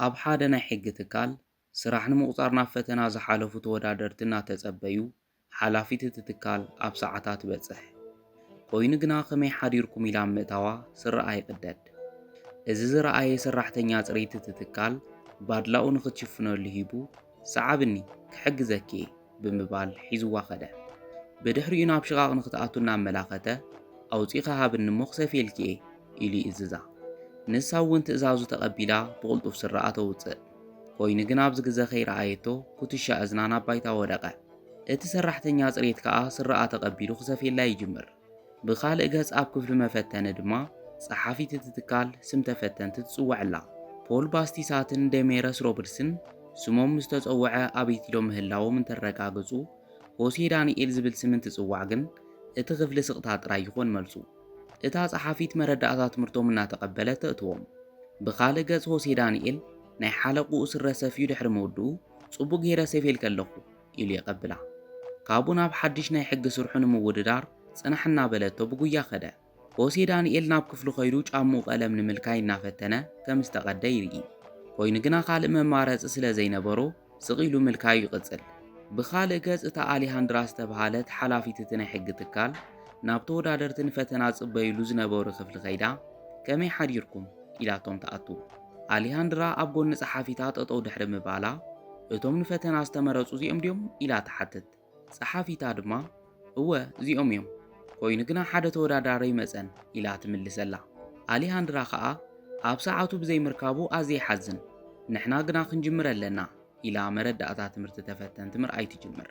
ኣብ ሓደ ናይ ሕጊ ትካል ስራሕ ንምቁፃር ናብ ፈተና ዝሓለፉ ተወዳደርቲ እናተፀበዩ ሓላፊት እቲ ትካል ኣብ ሰዓታት በፅሕ ኮይኑ ግና ከመይ ሓዲርኩም ኢላ ምእታዋ ስረኣ ይቅደድ። እዚ ዝረኣየ ሰራሕተኛ ፅሬት እቲ ትካል ባድላኡ ንክትሽፍነሉ ሂቡ ሰዓብኒ ክሕግዘኪ ብምባል ሒዝዋ ኸደ። ብድሕሪኡ ናብ ሽቓቕ ንክትኣቱ እናመላኸተ ኣውፂኻ ሃብኒ እሞ ክሰፍየልኪ ኢሉ ይእዝዛ። ንሳ እውን ትእዛዙ ተቐቢላ ብቕልጡፍ ስረኣ ተውፅእ ኮይኑ ግን ኣብዚ ግዜ ከይረኣየቶ ኩትሻ እዝና ናብ ባይታ ወደቐ። እቲ ሰራሕተኛ ፅሬት ከዓ ስረኣ ተቐቢሉ ክሰፍየላ ይጅምር። ብኻልእ ገጽ ኣብ ክፍሊ መፈተኒ ድማ ጸሓፊት እቲ ትካል ስም ተፈተንቲ ትጽዋዕ ኣላ። ፖል ባስቲሳትን ደሜረስ ሮበርትስን ስሞም ዝተጸውዐ ኣብ ቤት ኢሎም ምህላዎም እንተረጋገጹ ሆሴ ዳንኤል ዝብል ስም እንትጽዋዕ ግን እቲ ክፍሊ ስቕታ ጥራይ ይኾን መልሱ። እታ ጸሓፊት መረዳእታ ትምህርቶም እናተቐበለት ተእትዎም። ብኻልእ ገጽ ሆሴ ዳንኤል ናይ ሓለቁኡ ስረ ሰፍዩ ድሕሪ መውድኡ ጽቡቕ ጌረ ሰፍየልከ ኣለኹ ኢሉ የቐብላ። ካብኡ ናብ ሓድሽ ናይ ሕጊ ስርሑ ንምውድዳር ጽናሕ እናበለቶ ብጉያ ኸደ። ሆሴ ዳንኤል ናብ ክፍሉ ኸይዱ ጫምኡ ቀለም ንምልካይ እናፈተነ ከም ዝተቐደ ይርኢ ኮይኑ ግና ካልእ መማረፂ ስለ ዘይነበሮ ስቒሉ ምልካዩ ይቕጽል። ብኻልእ ገጽ እታ ኣሊሃንድራ ዝተባሃለት ሓላፊት እቲ ናይ ሕጊ ትካል ናብ ተወዳደርቲ ንፈተና ጽበይሉ ዝነበሩ ክፍሊ ኸይዳ ከመይ ሓዲርኩም ኢላቶም ተኣቱ። ኣሊሃንድራ ኣብ ጎኒ ጸሓፊታ ጠጠው ድሕሪ ምባላ እቶም ንፈተና ዝተመረፁ እዚኦም ድዮም ኢላ ተሓትት። ጸሓፊታ ድማ እወ እዚኦም እዮም ኮይኑ ግና ሓደ ተወዳዳሪ ይመፀን ኢላ ትምልሰላ። ኣሊሃንድራ ከዓ ኣብ ሰዓቱ ብዘይምርካቡ ኣዝየ ይሓዝን ንሕና ግና ክንጅምር ኣለና ኢላ መረዳእታ ትምህርቲ ተፈተንቲ ምርኣይ ትጅምር።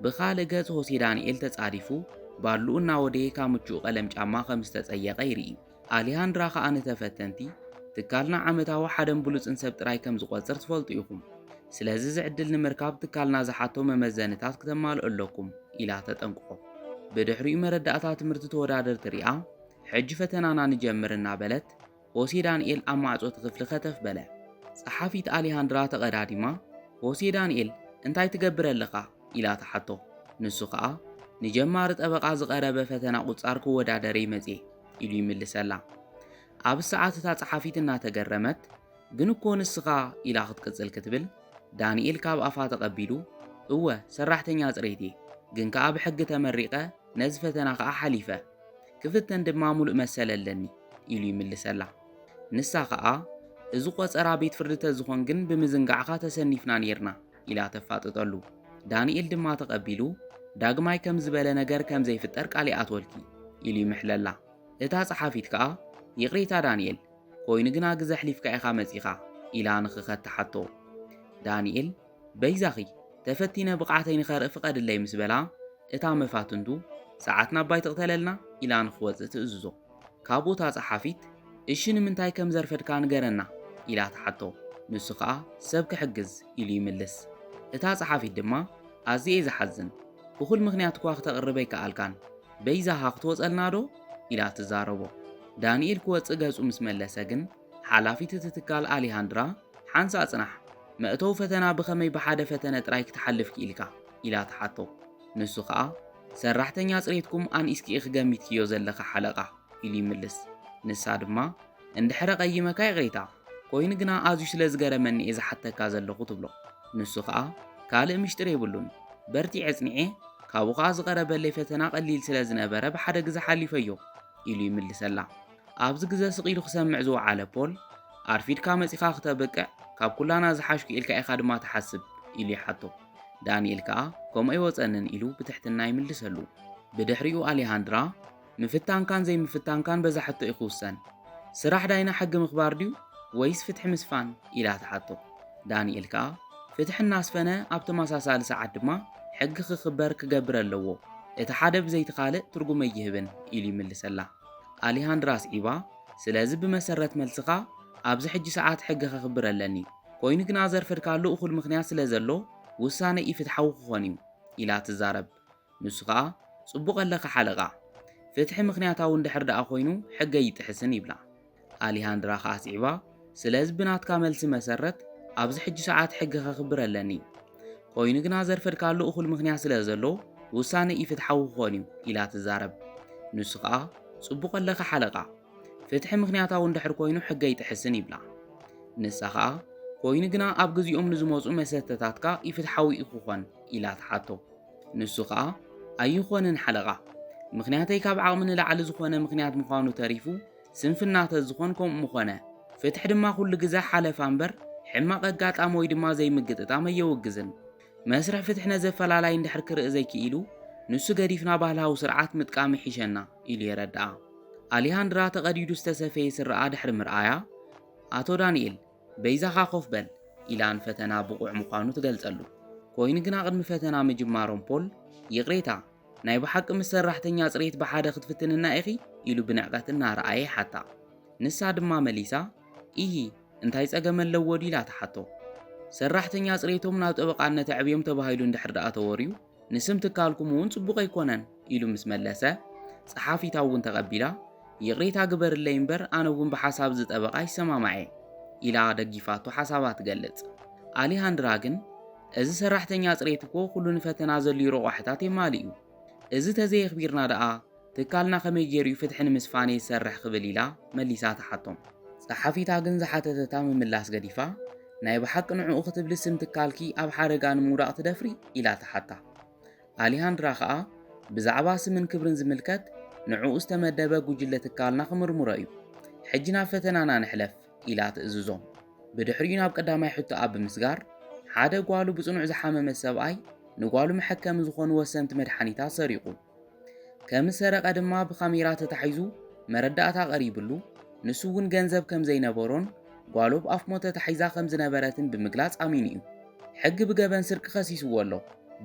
ብኻልእ ገጽ ሆሴ ዳንኤል ተጻዲፉ ባድልኡ እናወደየ ካብ ምቹእ ቀለም ጫማ ከም ዝተጸየቐ ይርኢ። ኣሊሃንድራ ከዓ ንተፈተንቲ ትካልና ዓመታዊ ሓደን ብሉፅን ሰብ ጥራይ ከም ዝቆፅር ትፈልጡ ኢኹም ስለዚ ዝዕድል ንምርካብ ትካልና ዝሓቶ መመዘንታት ክተማልኡ ኣለኩም ኢላ ተጠንቅቆ። ብድሕሪኡ መረዳእታ ትምህርቲ ተወዳደርቲ ሪኣ ሕጂ ፈተናና ንጀምር እናበለት ሆሴ ዳንኤል ኣብ ማዕፆ ክፍሊ ከተፍ በለ። ጸሓፊት ኣሊሃንድራ ተቐዳዲማ ሆሴ ዳንኤል እንታይ ትገብር ኣለኻ ኢላ ተሓቶ። ንሱ ከዓ ንጀማሪ ጠበቓ ዝቐረበ ፈተና ቁፃር ክወዳደረ ይመጽ ኢሉ ይምልሰላ። ኣብ ሰዓት እታ ጸሓፊት እናተገረመት ግን እኮ ንስኻ ኢላ ክትቅጽል ክትብል ዳንኤል ካብ ኣፋ ተቐቢሉ እወ ሰራሕተኛ ጽሬት ግን ከዓ ብሕጊ ተመሪቐ ነዚ ፈተና ከዓ ሓሊፈ ክፍተን ድማ ሙሉእ መሰል ኣለኒ ኢሉ ይምልሰላ። ንሳ ከዓ እዚ ቆፀራ ቤት ፍርዲ ተዝኾን ግን ብምዝንጋዕኻ ተሰኒፍና ነርና ኢላ ተፋጥጠሉ። ዳንኤል ድማ ተቐቢሉ ዳግማይ ከም ዝበለ ነገር ከም ዘይፍጠር ቃል ይኣትወልኪ ኢሉ ይምሕለላ። እታ ጸሓፊት ከዓ ይቕሬታ ዳንኤል ኮይኑ ግና ግዜ ሕሊፍካ ኢኻ መጺኻ ኢላ ንኽኸት ተሓቶ። ዳንኤል በይዛኺ ተፈቲነ ብቕዓተይ ንኸርኢ ፍቐድለይ ምስ በላ እታ መፋትንቱ ሰዓት ናብ ባይ ትቕተለልና ኢላ ንኽወፅእ ትእዝዞ። ካብኡ እታ ጸሓፊት እሺ ንምንታይ ከም ዘርፈድካ ንገረና ኢላ ተሓቶ። ንሱ ከዓ ሰብ ክሕግዝ ኢሉ ይምልስ። እታ ጸሓፊት ድማ ኣዝየ ዝሓዝን ብኹል ምኽንያት እኳ ክተቕርበ ይከኣልካን በይዛኻ ክትወፀልና ዶ ኢላ ትዛረቦ። ዳንኤል ክወፅእ ገጹ ምስ መለሰ ግን ሓላፊት እቲ ትካል ኣሊሃንድራ ሓንሳ ጽናሕ መእተው ፈተና ብኸመይ ብሓደ ፈተነ ጥራይ ክትሓልፍ ክኢልካ ኢላ ተሓቶ። ንሱ ከዓ ሰራሕተኛ ጽሬትኩም ኣንኢስኪ ክገሚትክዮ ዘለኻ ሓለቓ ኢሉ ይምልስ። ንሳ ድማ እንድሕረ ቀይመካ ይቕሬታ ኮይኑ ግና ኣዝዩ ስለ ዝገረመኒ እየ ዝሓተካ ዘለኹ ትብሎ። ንሱ ከዓ ካልእ ምሽጥር የብሉን በርቲዐ ጽኒዐ ካብኡ ከዓ ዝቐረበለይ ፈተና ቀሊል ስለ ዝነበረ ብሓደ ግዜ ሓሊፈዮ ኢሉ ይምልሰላ። ኣብዚ ግዜ ስቒሉ ክሰምዕ ዝወዓለ ፖል ኣርፊድካ መጺኻ ክተበቅዕ ካብ ኩላና ዝሓሽኩ ኢልካ ኢኻ ድማ ተሓስብ ኢሉ ይሓቶ። ዳንኤል ከዓ ከምኡ ኣይወፀንን ኢሉ ብትሕትና ይምልሰሉ። ብድሕሪኡ ኣሊሃንድራ ምፍታንካን ዘይምፍታንካን በዛ ሕቶ ይኽውሰን ስራሕ ዳይና ሕጊ ምኽባር ድዩ ወይስ ፍትሒ ምስፋን ኢላ ተሓቶ። ዳንኤል ከዓ ፍትሒ እናስፈነ ኣብ ተመሳሳሊ ሰዓት ድማ ሕጊ ክኽበር ክገብር ኣለዎ እቲ ሓደ ብዘይቲ ካልእ ትርጉም ኣይህብን ኢሉ ይምልሰላ። ኣሊሃንድራ ስዒባ ስለዚ ብመሰረት መልስኻ ኣብዚ ሕጂ ሰዓት ሕጊ ክኽብር ኣለኒ ኮይኑ ግና ዘርፈድካሉ እኹል ምኽንያት ስለ ዘሎ ውሳነ ኢፍትሓዊ ክኾን እዩ ኢላ ትዛረብ። ንሱ ከዓ ጽቡቕ ኣለኻ ሓለቓ ፍትሒ ምኽንያታዊ እንድሕር ደኣ ኮይኑ ሕጊ ኣይጥሕስን ይብላ። ኣሊሃንድራ ከዓ ስዒባ ስለዚ ብናትካ መልሲ መሰረት ኣብዚ ሕጂ ሰዓት ሕጊ ክኽብር ኣለኒ ኮይኑ ግና ዘርፈድካሉ እኹል ምኽንያት ስለ ዘሎ ውሳነ ኢፍትሓዊ ክኾን እዩ ኢላ ትዛረብ። ንሱ ከዓ ጽቡቕ ኣለኻ ሓለቓ ፍትሒ ምኽንያታዊ እንድሕር ኮይኑ ሕጊ ኣይጥሕስን ይብላ። ንሳ ከዓ ኮይኑ ግና ኣብ ግዜኦም ንዝመፁ መሰተታትካ ይፍትሓዊ ኢኹኾን ኢላ ትሓቶ። ንሱ ከዓ ኣይኾንን ሓለቓ፣ ምክንያተይ ካብ ዓቕሚ ንላዕሊ ዝኾነ ምክንያት ምዃኑ ተሪፉ ስንፍና ተዝኾን ከምኡ ምኾነ ፍትሒ ድማ ኩሉ ግዜ ሓለፋ እምበር ሕማቕ ኣጋጣሚ ወይ ድማ ዘይምግጥጣም ኣየውግዝን። መስርሕ ፍትሒ ነዘፈላላይ እንድሕር ክርኢ ዘይክኢሉ ንሱ ገዲፍና ባህላዊ ስርዓት ምጥቃሚ ሒሸና ኢሉ የረድኣ። ኣሊሃንድራ ተቐዲዱ ዝተሰፈየ ስርዓ ድሕሪ ምርኣያ ኣቶ ዳንኤል በይዛኻ ኮፍ በል ኢላ ንፈተና ብቑዕ ምዃኑ ትገልጸሉ። ኮይኑ ግና ቅድሚ ፈተና ምጅማሮም ፖል ይቕሬታ ናይ ብሓቂ ምስ ሰራሕተኛ ፅሬት ብሓደ ክትፍትንና ኢኺ ኢሉ ብንዕቐት እናረኣየ ሓታ። ንሳ ድማ መሊሳ ኢሂ እንታይ ፀገም ኣለዎ ኢላ ተሓቶ። ሰራሕተኛ ፅሬቶም ናብ ጠበቃነት ዕብዮም ተባሂሉ እንድሕር ደኣ ተወርዩ ንስም ትካልኩም እውን ጽቡቕ ኣይኮነን ኢሉ ምስ መለሰ ፀሓፊታ እውን ተቐቢላ ይቕሬታ ግበርለይ እምበር ኣነ እውን ብሓሳብ ዝጠበቃ ይሰማማዐ ኢላ ደጊፋቶ ሓሳባ ትገልጽ። ኣሊሃንድራ ግን እዚ ሰራሕተኛ ፅሬት እኮ ኩሉ ንፈተና ዘልዩ ረቑሕታት የማልኡ እዚ ተዘየኽቢርና ደኣ ትካልና ከመይ ገይሩ ፍትሒ ንምስፋን ይሰርሕ ክብል ኢላ መሊሳ ተሓቶም። ፀሓፊታ ግን ዝሓተተታ ምምላስ ገዲፋ ናይ ብሓቂ ንዕኡ ክትብል ስም ትካልኪ ኣብ ሓደጋ ንምውዳቕ ትደፍሪ ኢላ ተሓታ። ኣሊሃንድራ ከዓ ብዛዕባ ስምን ክብርን ዝምልከት ንዕኡ ዝተመደበ ጉጅለ ትካልና ክምርምሮ እዩ፣ ሕጂ ናብ ፈተናና ንሕለፍ ኢላ ትእዝዞም። ብድሕሪኡ ናብ ቀዳማይ ሕቶኣ ብምስጋር ሓደ ጓሉ ብጽኑዕ ዝሓመመ ሰብኣይ ንጓሉ መሐከሚ ዝኾኑ ወሰንቲ መድሓኒታት ሰሪቑ ከም ሰረቐ ድማ ብካሜራ ተታሒዙ መረዳእታ ቀሪብሉ ንሱ እውን ገንዘብ ከም ዘይነበሮን ጓሉ ብኣፍ ሞተ ተታሒዛ ከም ዝነበረትን ብምግላጽ ኣሚኑ እዩ። ሕጊ ብገበን ስርቂ ከሲስዎ ኣሎ፣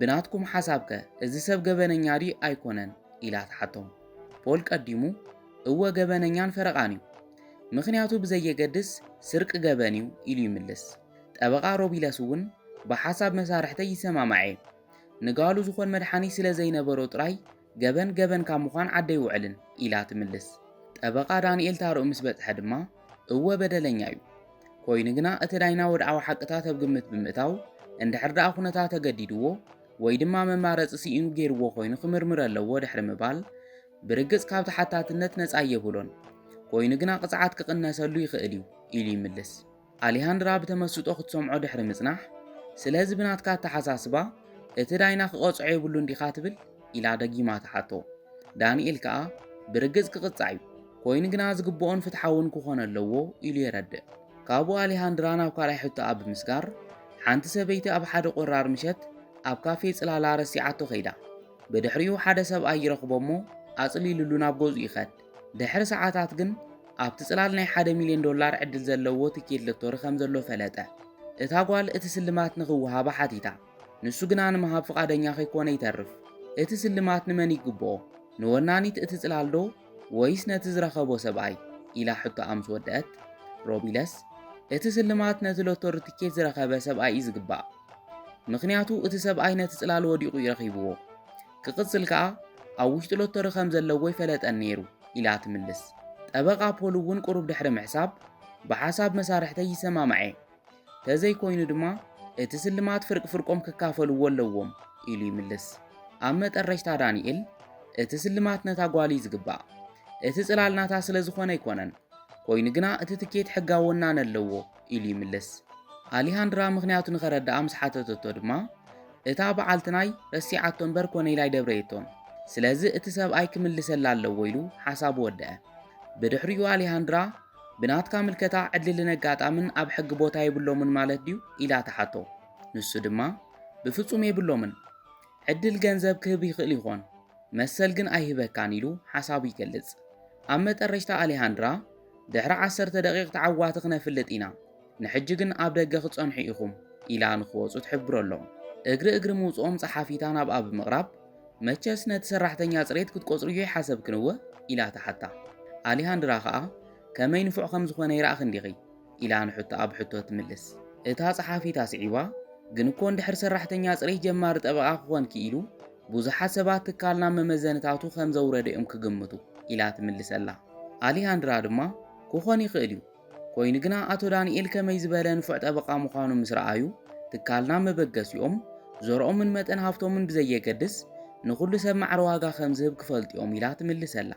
ብናትኩም ሓሳብከ እዚ ሰብ ገበነኛ ዲ ኣይኮነን ኢላ ተሓቶም። ፖል ቀዲሙ እወ ገበነኛን ፈረቓን እዩ፣ ምክንያቱ ብዘየገድስ ስርቂ ገበን እዩ ኢሉ ይምልስ። ጠበቓ ሮቢለስ እውን ብሓሳብ መሳርሕተይ ይሰማማዐ፣ ንጋሉ ዝኾን መድሓኒት ስለ ዘይነበሮ ጥራይ ገበን ካብ ምዃን ዓደ ይውዕልን ኢላ ትምልስ። ጠበቓ ዳንኤል ታርኡ ምስ በጽሐ ድማ እወ በደለኛ እዩ፣ ኮይኑ ግና እቲ ዳይና ወድዓዊ ሓቅታት ኣብ ግምት ብምእታው እንድሕር ደኣ ኩነታት ተገዲድዎ ወይ ድማ መማረፂ ሲኢኑ ገይርዎ ኮይኑ ክምርምር ኣለዎ ድሕሪ ምባል ብርግጽ ካብ ተሓታትነት ነፃ የብሎን፣ ኮይኑ ግና ቅፅዓት ክቕነሰሉ ይኽእል እዩ ኢሉ ይምልስ። ኣሊሃንድራ ብተመስጦ ክትሰምዖ ድሕሪ ምጽናሕ ስለዚ ብናትካ ተሓሳስባ እቲ ዳይና ክቐፅዖ የብሉ እንዲኻ ትብል ኢላ ደጊማ ተሓቶ። ዳንኤል ከዓ ብርግጽ ክቕጻዕ እዩ፣ ኮይኑ ግና ዝግብኦን ፍትሓውን ክኾን ኣለዎ ኢሉ የረድእ። ካብኡ ኣሊሃንድራ ናብ ካልኣይ ሕቶኣ ብምስጋር ሓንቲ ሰበይቲ ኣብ ሓደ ቆራር ምሸት ኣብ ካፌ ጽላላ ረሲዓቶ ኸይዳ ብድሕሪኡ ሓደ ሰብኣይ ይረኽቦ እሞ ኣጽሊሉሉ ናብ ገዙ ይኸድ። ድሕሪ ሰዓታት ግን ኣብቲ ጽላል ናይ $1,000,000 ዕድል ዘለዎ ትኬት ሎተሪ ከም ዘሎ ፈለጠ። እታ ጓል እቲ ስልማት ንኽውሃባ ሓቲታ፣ ንሱ ግና ንምሃብ ፍቓደኛ ከይኮነ ይተርፍ። እቲ ስልማት ንመን ይግብኦ? ንወናኒት እቲ ጽላል ዶ ወይስ ነቲ ዝረኸቦ ሰብኣይ ኢላ ሕቶኣ ምስ ወድአት ሮቢለስ እቲ ስልማት ነቲ ሎተሪ ትኬት ዝረኸበ ሰብኣይ እዩ ዝግባእ፣ ምክንያቱ እቲ ሰብኣይ ነቲ ጽላል ወዲቑ ይረኺብዎ፣ ክቕጽል ከዓ ኣብ ውሽጢ ሎተሪ ከም ዘለዎ ይፈለጠን ነይሩ ኢላ ትምልስ። ጠበቓ ፖል እውን ቁሩብ ድሕሪ ምሕሳብ ብሓሳብ መሳርሕተይ ይሰማማዐ፣ ተዘይኮይኑ ድማ እቲ ስልማት ፍርቂ ፍርቆም ክካፈልዎ ኣለዎም ኢሉ ይምልስ። ኣብ መጠረሽታ ዳንኤል እቲ ስልማት ነታ ጓል እዩ ዝግባእ፣ እቲ ጽላል ናታ ስለ ዝኾነ ኣይኮነን፣ ኮይኑ ግና እቲ ትኬት ሕጋዊ ወናን ኣለዎ ኢሉ ይምልስ። ኣሊሃንድራ ምክንያቱ ንኸረዳኣ ምስ ሓተተቶ ድማ እታ በዓልትናይ ረሲዓቶ እምበር ኮነይላይ ደብረየቶን፣ ስለዚ እቲ ሰብኣይ ክምልሰላ ኣለዎ ኢሉ ሓሳቡ ወድአ። ብድሕሪኡ ኣሊሃንድራ ብናትካ ምልከታ ዕድልን ኣጋጣምን ኣብ ሕጊ ቦታ የብሎምን ማለት ድዩ ኢላ ተሓቶ። ንሱ ድማ ብፍጹም የብሎምን፣ ዕድል ገንዘብ ክህብ ይኽእል ይኾን መሰል ግን ኣይህበካን ኢሉ ሓሳቡ ይገልጽ። ኣብ መጠረሽታ ኣሊሃንድራ ድሕሪ 10 ደቂቕ ተዓዋቲ ክነፍልጥ ኢና፣ ንሕጂ ግን ኣብ ደገ ክጸንሑ ኢኹም ኢላ ንኽወፁ ትሕብረሎም። እግሪ ምውፅኦም ፀሓፊታ ናብኣ ብምቕራብ መቸስ ነቲ ሰራሕተኛ ፅሬት ክትቆፅርዮ ይሓሰብክንወ ኢላ ተሓታ። ኣሊሃንድራ ከዓ ከመይ ንፉዕ ከም ዝኾነ ይረኣኽ እንዲኺ ኢላ ንሕቶ ኣብ ሕቶ ትምልስ። እታ ፀሓፊታ ስዒባ ግን እኮ እንድሕር ሰራሕተኛ ፅሬት ጀማሪ ጠበቓ ክኾን ክኢሉ ብዙሓት ሰባት ትካልና መመዘንታቱ ከም ዘውረደ እዮም ክግምቱ ኢላ ትምልሰላ። ኣሊሃንድራ ድማ ክኾን ይኽእል እዩ፣ ኮይኑ ግና ኣቶ ዳንኤል ከመይ ዝበለ ንፉዕ ጠበቓ ምዃኑ ምስ ረኣዩ ትካልና መበገሲኦም ዘርኦምን መጠን ሃብቶምን ብዘየገድስ ንኹሉ ሰብ ማዕረ ዋጋ ከም ዝህብ ክፈልጥዮም ኢላ ትምልሰላ።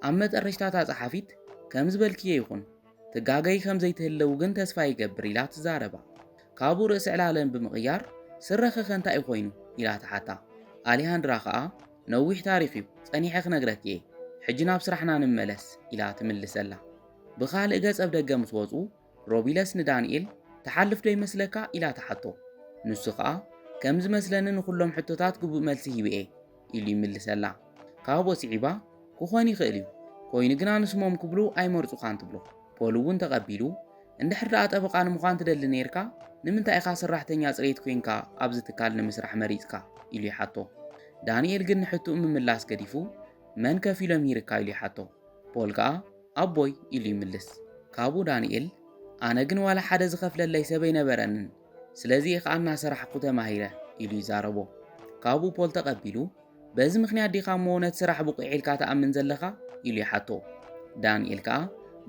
ኣብ መጠረሽታ ፀሓፊት ከም ዝበልክየ ይኹን ትጋገይ ከም ዘይትህለው ግን ተስፋ ይገብር ኢላ ትዛረባ። ካብኡ ርእሲ ዕላለን ብምቕያር ስረኸ እንታይ እዩ ኮይኑ ኢላ ተሓታ። ኣሌሃንድራ ከዓ ነዊሕ ታሪኽ እዩ ጸኒሐ ክነግረክ እየ ሕጂ ናብ ስራሕና ንመለስ ኢላ ትምልሰላ። ብኻልእ ገጽ ኣብ ደገ ምስ ወፁ ሮቢለስ ንዳንኤል ተሓልፍ ዶ ይመስለካ ኢላ ተሓቶ። ንሱ ከዓ ከም ዝመስለኒ ንኩሎም ሕቶታት ግቡእ መልሲ ሂበ ኢሉ ይምልሰላ። ካብኡ ወሲዒባ ክኾን ይኽእል እዩ ኮይኑ ግና ንስሞም ክብሉ ኣይመርፁኻን ትብሎ። ፖል እውን ተቐቢሉ እንድሕር ደኣ ጠበቓ ንምዃን ትደሊ ነርካ ንምንታይ ኢኻ ሰራሕተኛ ጽሬት ኮንካ ኣብዚ ትካል ንምስራሕ መሪፅካ ኢሉ ይሓቶ። ዳንኤል ግን ንሕቱኡ ምምላስ ገዲፉ መን ከፍ ኢሎም ይርካ ኢሉ ይሓቶ። ፖል ከዓ ኣቦይ ኢሉ ይምልስ። ካብኡ ዳንኤል ኣነ ግን ዋላ ሓደ ዝኸፍለለይ ሰብ ኣይነበረንን ስለዚ ከዓ እናሰራሕኩ ተማሂረ ኢሉ ይዛረቦ። ካብኡ ፖል ተቐቢሉ በዚ ምክንያት ዲኻ እሞ ነቲ ስራሕ ብቑዕ ኢልካ ተኣምን ዘለኻ ኢሉ ይሓቶ። ዳንኤል ከዓ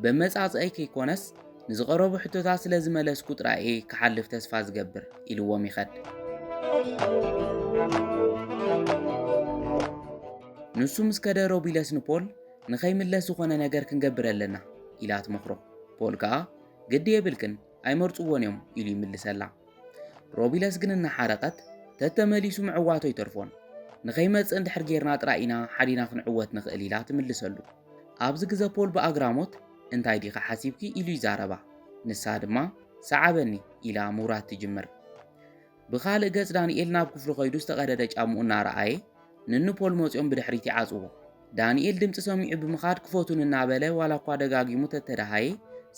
በመጻጽአይ ከይኮነስ ንዝቐረቡ ሕቶታት ስለ ዝመለስኩ ጥራኤ ክሓልፍ ተስፋ ዝገብር ኢልዎም ይኸድ። ንሱ ምስ ከደ ሮቢለስ ንፖል ንኸይምለስ ዝኾነ ነገር ክንገብር ኣለና ኢላ ትመኽሮ። ፖል ከዓ ግዲ የብልክን ኣይመርፅዎን እዮም ኢሉ ይምልሰላ። ሮቢለስ ግን እናሓረቐት ተተመሊሱ ምዕዋቶ ይተርፎን ንኸይመጽእ እንድሕር ጌርና ጥራይ ኢና ሓዲና ክንዕወት ንኽእል ኢላ ትምልሰሉ። ኣብዚ ግዜ ፖል ብኣግራሞት እንታይ ዲኻ ሓሲብኪ ኢሉ ይዛረባ። ንሳ ድማ ሰዓበኒ ኢላ ምውራት ትጅምር። ብኻልእ ገጽ ዳንኤል ናብ ክፍሉ ኸይዱ ዝተቐደደ ጫምኡ እናረኣየ ንኑ ፖል መፂኦም ብድሕሪት ይዓጽዎ። ዳንኤል ድምፂ ሰሚዑ ብምኻድ ክፈቱን እናበለ ዋላ እኳ ደጋጊሙ ተተዳሃየ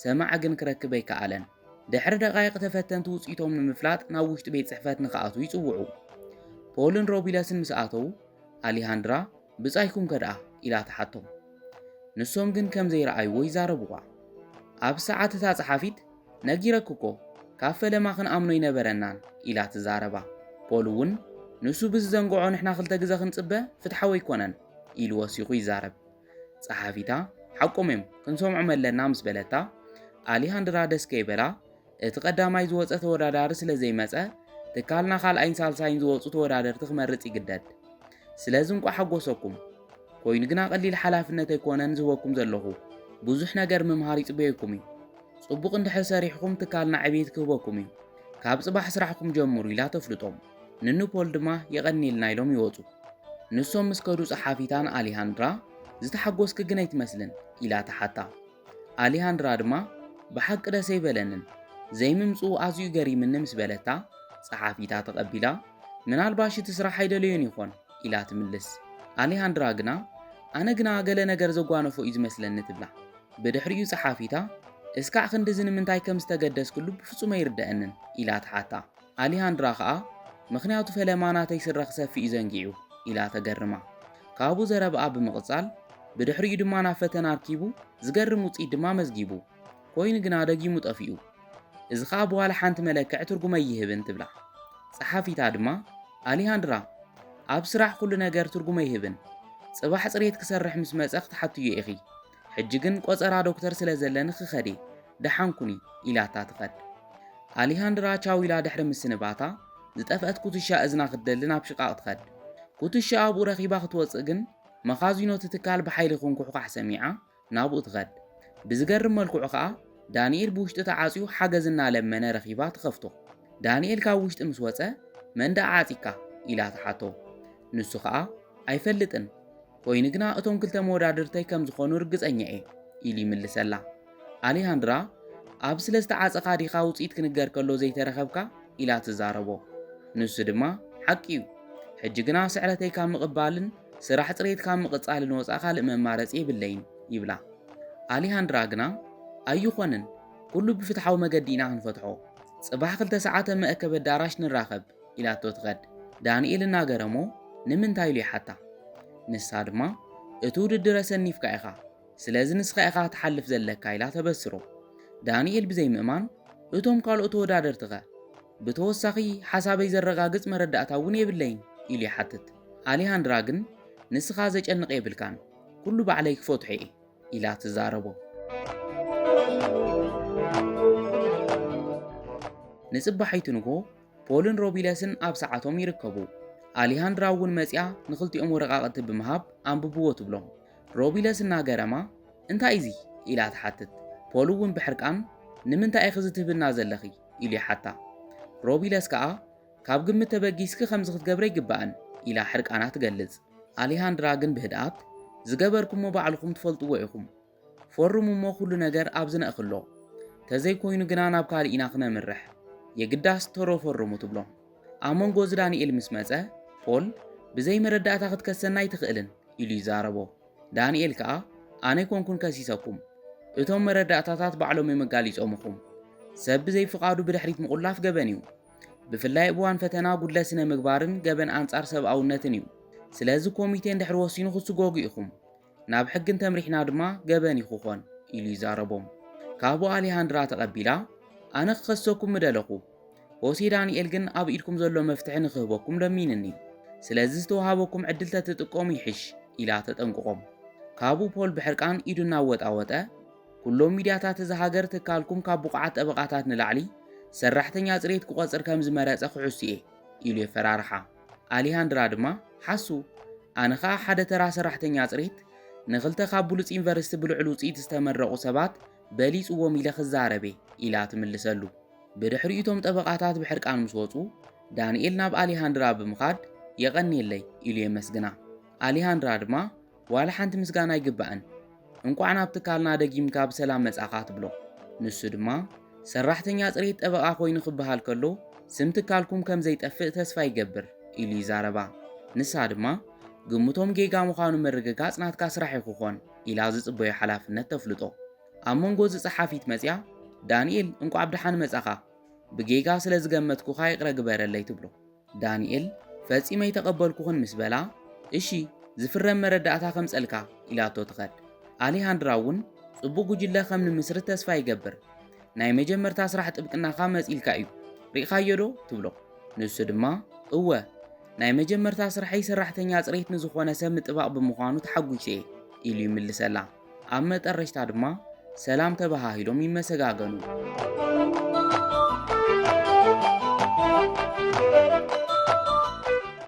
ሰማዕ ግን ክረክብ ኣይከኣለን። ድሕሪ ደቓይቕ ተፈተንቲ ውፅኢቶም ንምፍላጥ ናብ ውሽጢ ቤት ጽሕፈት ንኽኣቱ ይጽውዑ። ፖልን ሮቢለስን ምስ ኣተዉ ኣሌሃንድራ ብጻይኩም ከድኣ ኢላ ተሓቶም። ንሶም ግን ከም ዘይረኣይዎ ይዛረብዋ። ኣብ ሰዓት እታ ጸሓፊት ነጊረክ እኮ ካብ ፈለማ ክንኣምኖ ይነበረናን ኢላ ትዛረባ። ፖል እውን ንሱ ብዝዘንግዖ ንሕና ክልተ ግዜ ክንጽበ ፍትሓዊ ኣይኮነን ኢሉ ወሲኹ ይዛረብ። ጸሓፊታ ሓቆም እዮም ክንሰምዖም ኣለና ምስ በለታ ኣሌሃንድራ ደስ ከይበላ እቲ ቀዳማይ ዝወፀ ተወዳዳሪ ስለ ዘይመፀ ትካልና ካልኣይን ሳልሳይን ዝወፁ ተወዳደርቲ ክመርፅ ይግደድ። ስለዚ እንቋ ሓጎሰኩም ኮይኑ ግና ቀሊል ሓላፍነት ኣይኮነን ዝህበኩም ዘለኹ ብዙሕ ነገር ምምሃር ይጽበየኩም እዩ። ጽቡቕ እንድሕር ሰሪሕኩም ትካልና ዕብየት ክህበኩም እዩ። ካብ ጽባሕ ስራሕኩም ጀምሩ ኢላ ተፍልጦም። ንኑ ፖል ድማ የቐኒልና ኢሎም ይወፁ። ንሶም ምስ ከዱ ጸሓፊታን ኣሌሃንድራ ዝተሓጎስክ ግን ኣይትመስልን ኢላ ተሓታ። ኣሌሃንድራ ድማ ብሓቂ ደስ ኣይበለንን ዘይምምፅኡ ኣዝዩ ገሪምኒ ምስ በለታ ጸሓፊታ ተቐቢላ ምናልባሽ እቲ ስራሕ ኣይደለዮን ይኾን ኢላ ትምልስ። ኣሌሃንድራ ግና ኣነ ግና ገለ ነገር ዘጓነፎ እዩ ዝመስለኒ ትብላ። ብድሕሪኡ ጸሓፊታ እስካዕ ክንዲዚ ንምንታይ ከም ዝተገደስክሉ ብፍጹም ኣይርድአንን ኢላ ተሓታ። ኣሌሃንድራ ከዓ ምክንያቱ ፈለማ ናተይ ስረ ክሰፊ እዩ ዘንጊዑ ኢላ ተገርማ። ካብኡ ዘረብኣ ብምቕጻል ብድሕሪኡ ድማ ናብ ፈተና ኣርኪቡ ዝገርም ውፅኢት ድማ መዝጊቡ ኮይኑ ግና ደጊሙ ጠፊኡ። እዚ ከዓ በኋላ ሓንቲ መለክዕ ትርጉም ኣይህብን ትብላ። ጸሓፊታ ድማ ኣሌሃንድራ ኣብ ስራሕ ኩሉ ነገር ትርጉም ኣይህብን ጽባሕ ጽሬት ክሰርሕ ምስ መጸኽ ተሓትዮ ኢኺ ሕጂ ግን ቆፀራ ዶክተር ስለ ዘለኒ ክኸደ ደሓንኩኒ ኢላታ ትኸድ። ኣሌሃንድራ ቻው ኢላ ድሕሪ ምስንባታ ዝጠፍአት ኩትሻ እዝና ክደሊ ናብ ሽቓቕ ትኸድ። ኩትሻ ኣብኡ ረኺባ ክትወፅእ ግን መኻዚኖት ትካል ብሓይሊ ክንኩሕኳሕ ሰሚዓ ናብኡ ትኸድ። ብዝገርም መልክዑ ከዓ ዳንኤል ብውሽጢ ተዓፅዩ ሓገዝ እናለመነ ረኺባ ትኸፍቶ። ዳንኤል ካብ ውሽጢ ምስ ወፀ መንደቕ ዓፂካ ኢላ ተሓቶ። ንሱ ከዓ ኣይፈልጥን ኮይኑ ግና እቶም ክልተ መወዳድርተይ ከም ዝኾኑ ርግፀኛ እየ ኢሉ ይምልሰላ። ኣሌሃንድራ ኣብ ስለ ዝተዓፀኻ ዲኻ ውፅኢት ክንገር ከሎ ዘይተረኸብካ ኢላ ትዛረቦ። ንሱ ድማ ሓቂ እዩ ሕጂ ግና ስዕረተይ ካብ ምቕባልን ስራሕ ጽሬት ካብ ምቕጻልን ወፃእ ካልእ መማረፂ የብለይን ይብላ። ኣሌሃንድራ ግና ኣይኾንን ኩሉ ብፍትሓዊ መገዲ ኢና ክንፈትሖ ጽባሕ 2 ሰዓት መእከብ ኣዳራሽ ንራኸብ ኢላቶ ትኸድ። ዳንኤል እናገረሞ ንምንታይ ኢሉ ይሓታ። ንሳ ድማ እቲ ውድድር ኣሰኒፍካ ኢኻ ስለዚ ንስኻ ኢኻ ትሓልፍ ዘለካ ኢላ ተበስሮ። ዳንኤል ብዘይምእማን እቶም ካልኦት ተወዳደርቲኸ ብተወሳኺ ሓሳበይ ዘረጋግጽ መረዳእታ እውን የብለይን ኢሉ ይሓትት። ኣሌሃንድራ ግን ንስኻ ዘጨንቕ የብልካን ኩሉ ባዕለይ ክፈትሖ እየ ኢላ ትዛረቦ። ንጽባሒቱ ንጎ ፖልን ሮቢለስን ኣብ ሰዓቶም ይርከቡ። ኣሌሃንድራ እውን መፂያ ንኽልቲኦም ወረቓቕቲ ብምሃብ ኣንብብዎ ትብሎም። ሮቢለስ እናገረማ እንታይ እዚ ኢላ ትሓትት። ፖል እውን ብሕርቃን ንምንታይ ኢኺ ዝትህብና ዘለኺ ኢሉ ይሓታ። ሮቢለስ ከዓ ካብ ግምት ተበጊስኪ ከምዚ ክትገብረ ይግባእን ኢላ ሕርቃና ትገልጽ። ኣሌሃንድራ ግን ብህድኣት ዝገበርኩሞ ባዕልኩም ትፈልጥዎ ኢኹም ፈርሙ እሞ ኩሉ ነገር ኣብ ዝነእኽሎ ተዘይኮይኑ ግና ናብ ካልእ ኢና ክነምርሕ የግዳስ ተሮ ፈርሙ ትብሎ። ኣብ መንጎ ዳንኤል ምስ መጸ ፖል ብዘይ መረዳእታ ክትከሰና ኣይትኽእልን ኢሉ ይዛረቦ። ዳንኤል ከዓ ኣነ ኮንኩን ከሲሰኩም እቶም መረዳእታታት ባዕሎም የመጋሊጾምኹም ሰብ ብዘይ ፍቓዱ ብድሕሪት ምቑላፍ ገበን እዩ። ብፍላይ እዋን ፈተና ጉድለ ስነ ምግባርን ገበን ኣንጻር ሰብኣውነትን እዩ። ስለዚ ኮሚቴ እንድሕር ወሲኑ ክትስጎጉ ኢኹም ናብ ሕግን ተምሪሕና ድማ ገበን ይኹኾን ኢሉ ይዛረቦም። ካብኡ ኣሌሃንድራ ተቐቢላ ኣነ ክኸሰኩም ምደለኹ ሆሴ ዳንኤል ግን ኣብ ኢድኩም ዘሎ መፍትሒ ንክህበኩም ለሚንኒ ስለዚ ዝተዋሃበኩም ዕድል ተትጥቀሙ ይሕሽ ኢላ ተጠንቅቖም። ካብኡ ፖል ብሕርቃን ኢዱ እናወጣወጠ ኩሎም ሚድያታት እዚ ሃገር ትካልኩም ካብ ቡቕዓት ጠበቓታት ንላዕሊ ሰራሕተኛ ጽሬት ክቆጽር ከም ዝመረጸ ክሑስ እየ ኢሉ የፈራርሓ። ኣሌሃንድራ ድማ ሓሱ ኣነ ከዓ ሓደ ተራ ሰራሕተኛ ጽሬት ንኽልተ ካብ ብሉፅ ዩኒቨርሲቲ ብልዕል ውፅኢት ዝተመረቑ ሰባት በሊፅዎም ኢለ ክዛረበ ኢላ ትምልሰሉ። ብድሕሪኡ እቶም ጠበቓታት ብሕርቃን ምስ ወፁ ዳንኤል ናብ ኣሌሃንድራ ብምኻድ የቐኒየለይ ኢሉ የመስግና። ኣሌሃንድራ ድማ ዋላ ሓንቲ ምስጋና ይግባእን እንኳዕ ናብ ትካልና ደጊምካ ብሰላም መጻኻ ትብሎ። ንሱ ድማ ሰራሕተኛ ጽሬት ጠበቓ ኮይኑ ክበሃል ከሎ ስም ትካልኩም ከም ዘይጠፍእ ተስፋ ይገብር ኢሉ ይዛረባ። ንሳ ድማ ግምቶም ጌጋ ምዃኑ መርግጋጽ ናትካ ስራሕ ይኹኾን ኢላ ዝጽበዮ ሓላፍነት ተፍልጦ። ኣብ መንጎ ዝጸሓፊት መጽያ ዳንኤል እንኳዕ ብድሓን መጻኻ ብጌጋ ስለ ዝገመትኩኻ ይቕረ ግበረለይ ትብሎ። ዳንኤል ፈጺመ ይተቐበልኩኽን ምስ በላ እሺ ዝፍረም መረዳእታ ከም ጸልካ ኢላቶ ትኸድ። ኣሌሃንድራ እውን ጽቡቕ ጉጅለ ከም ንምስርት ተስፋ ይገብር። ናይ መጀመርታ ስራሕ ጥብቅናኻ መጺልካ እዩ ሪእኻዮ ዶ ትብሎ። ንሱ ድማ እወ ናይ መጀመርታ ስራሐይ ሰራሕተኛ ጽሬት ንዝኾነ ሰብ ምጥባቕ ብምዃኑ ተሓጒሰ እየ ኢሉ ይምልሰላ። ኣብ መጠረሽታ ድማ ሰላም ተባሃሂሎም ይመሰጋገኑ።